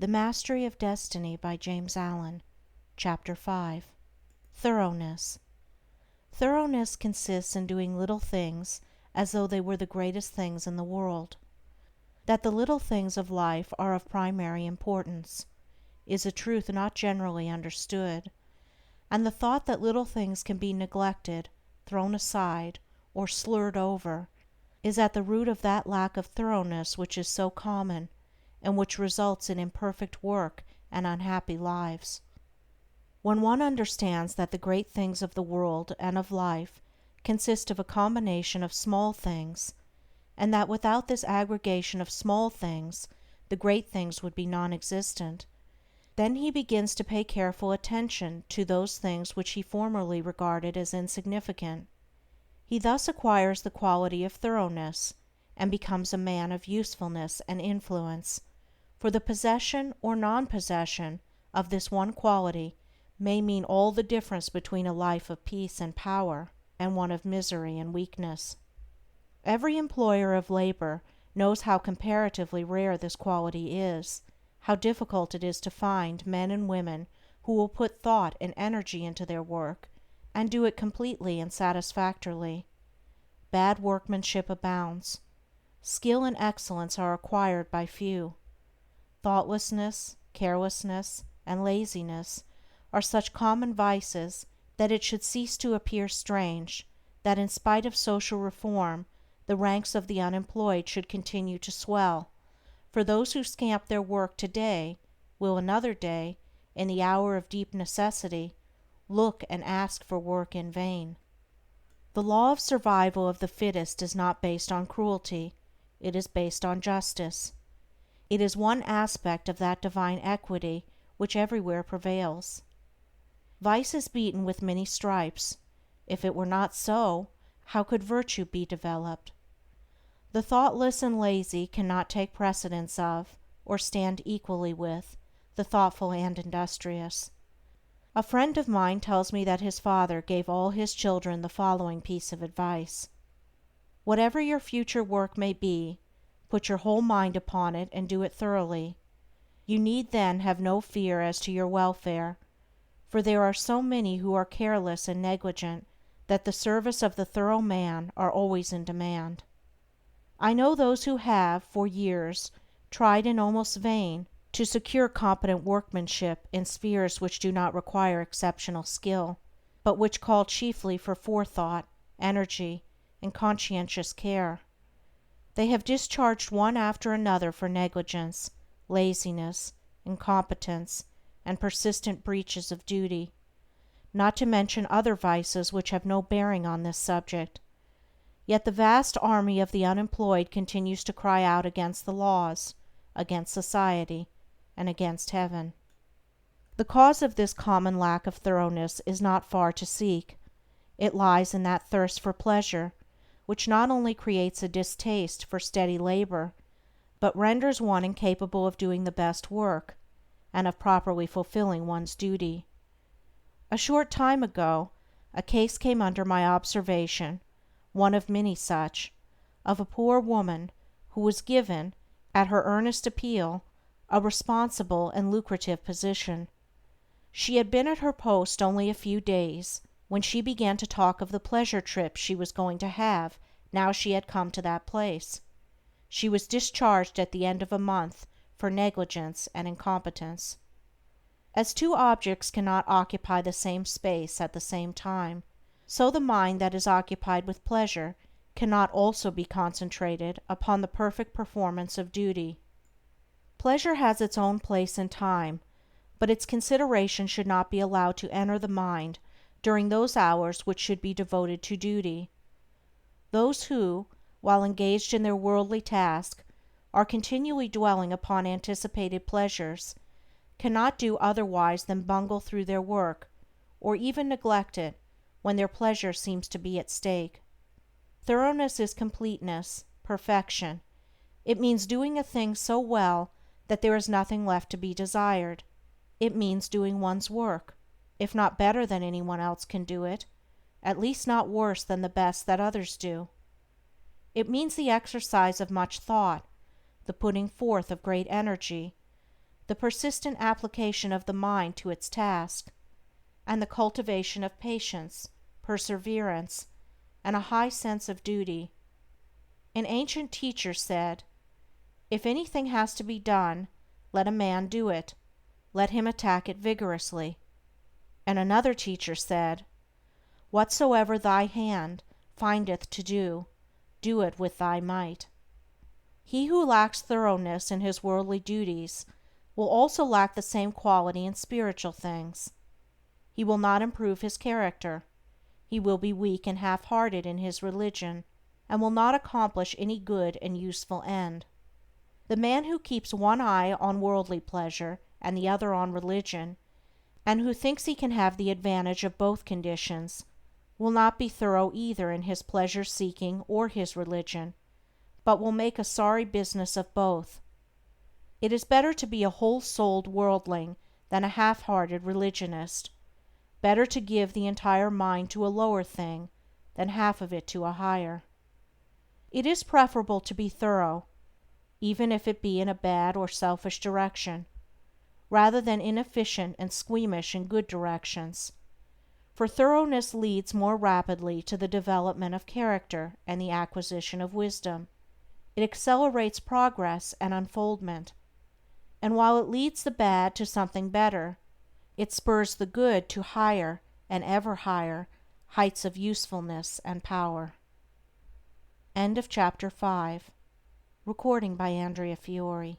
The Mastery of Destiny by James Allen. Chapter 5. Thoroughness. Thoroughness consists in doing little things as though they were the greatest things in the world. That the little things of life are of primary importance is a truth not generally understood, and the thought that little things can be neglected, thrown aside, or slurred over is at the root of that lack of thoroughness which is so common, and which results in imperfect work and unhappy lives. When one understands that the great things of the world and of life consist of a combination of small things, and that without this aggregation of small things the great things would be non-existent, then he begins to pay careful attention to those things which he formerly regarded as insignificant. He thus acquires the quality of thoroughness, and becomes a man of usefulness and influence, for the possession or non-possession of this one quality may mean all the difference between a life of peace and power and one of misery and weakness. Every employer of labor knows how comparatively rare this quality is, how difficult it is to find men and women who will put thought and energy into their work, and do it completely and satisfactorily. Bad workmanship abounds. Skill and excellence are acquired by few. Thoughtlessness, carelessness, and laziness are such common vices that it should cease to appear strange that in spite of social reform the ranks of the unemployed should continue to swell, for those who scamp their work today will another day, in the hour of deep necessity, look and ask for work in vain. The law of survival of the fittest is not based on cruelty, it is based on justice. It is one aspect of that divine equity which everywhere prevails. Vice is beaten with many stripes. If it were not so, how could virtue be developed? The thoughtless and lazy cannot take precedence of, or stand equally with, the thoughtful and industrious. A friend of mine tells me that his father gave all his children the following piece of advice: whatever your future work may be, put your whole mind upon it and do it thoroughly. You need then have no fear as to your welfare, for there are so many who are careless and negligent that the service of the thorough man are always in demand. I know those who have, for years, tried in almost vain to secure competent workmanship in spheres which do not require exceptional skill, but which call chiefly for forethought, energy, and conscientious care. They have discharged one after another for negligence, laziness, incompetence, and persistent breaches of duty, not to mention other vices which have no bearing on this subject. Yet the vast army of the unemployed continues to cry out against the laws, against society, and against heaven. The cause of this common lack of thoroughness is not far to seek. It lies in that thirst for pleasure, which not only creates a distaste for steady labor, but renders one incapable of doing the best work, and of properly fulfilling one's duty. A short time ago, a case came under my observation, one of many such, of a poor woman who was given, at her earnest appeal, a responsible and lucrative position. She had been at her post only a few days when she began to talk of the pleasure trip she was going to have now she had come to that place. She was discharged at the end of a month for negligence and incompetence. As two objects cannot occupy the same space at the same time, so the mind that is occupied with pleasure cannot also be concentrated upon the perfect performance of duty. Pleasure has its own place and time, but its consideration should not be allowed to enter the mind during those hours which should be devoted to duty. Those who, while engaged in their worldly task, are continually dwelling upon anticipated pleasures, cannot do otherwise than bungle through their work, or even neglect it when their pleasure seems to be at stake. Thoroughness is completeness, perfection. It means doing a thing so well that there is nothing left to be desired. It means doing one's work, if not better than anyone else can do it, at least not worse than the best that others do. It means the exercise of much thought, the putting forth of great energy, the persistent application of the mind to its task, and the cultivation of patience, perseverance, and a high sense of duty. An ancient teacher said, "If anything has to be done, let a man do it, let him attack it vigorously." And another teacher said, "Whatsoever thy hand findeth to do, do it with thy might." He who lacks thoroughness in his worldly duties will also lack the same quality in spiritual things. He will not improve his character, he will be weak and half-hearted in his religion, and will not accomplish any good and useful end. The man who keeps one eye on worldly pleasure and the other on religion, and who thinks he can have the advantage of both conditions, will not be thorough either in his pleasure-seeking or his religion, but will make a sorry business of both. It is better to be a whole-souled worldling than a half-hearted religionist; better to give the entire mind to a lower thing than half of it to a higher. It is preferable to be thorough, even if it be in a bad or selfish direction, rather than inefficient and squeamish in good directions, for thoroughness leads more rapidly to the development of character and the acquisition of wisdom. It accelerates progress and unfoldment, and while it leads the bad to something better, it spurs the good to higher and ever higher heights of usefulness and power. End of chapter 5. Recording by Andrea Fiore.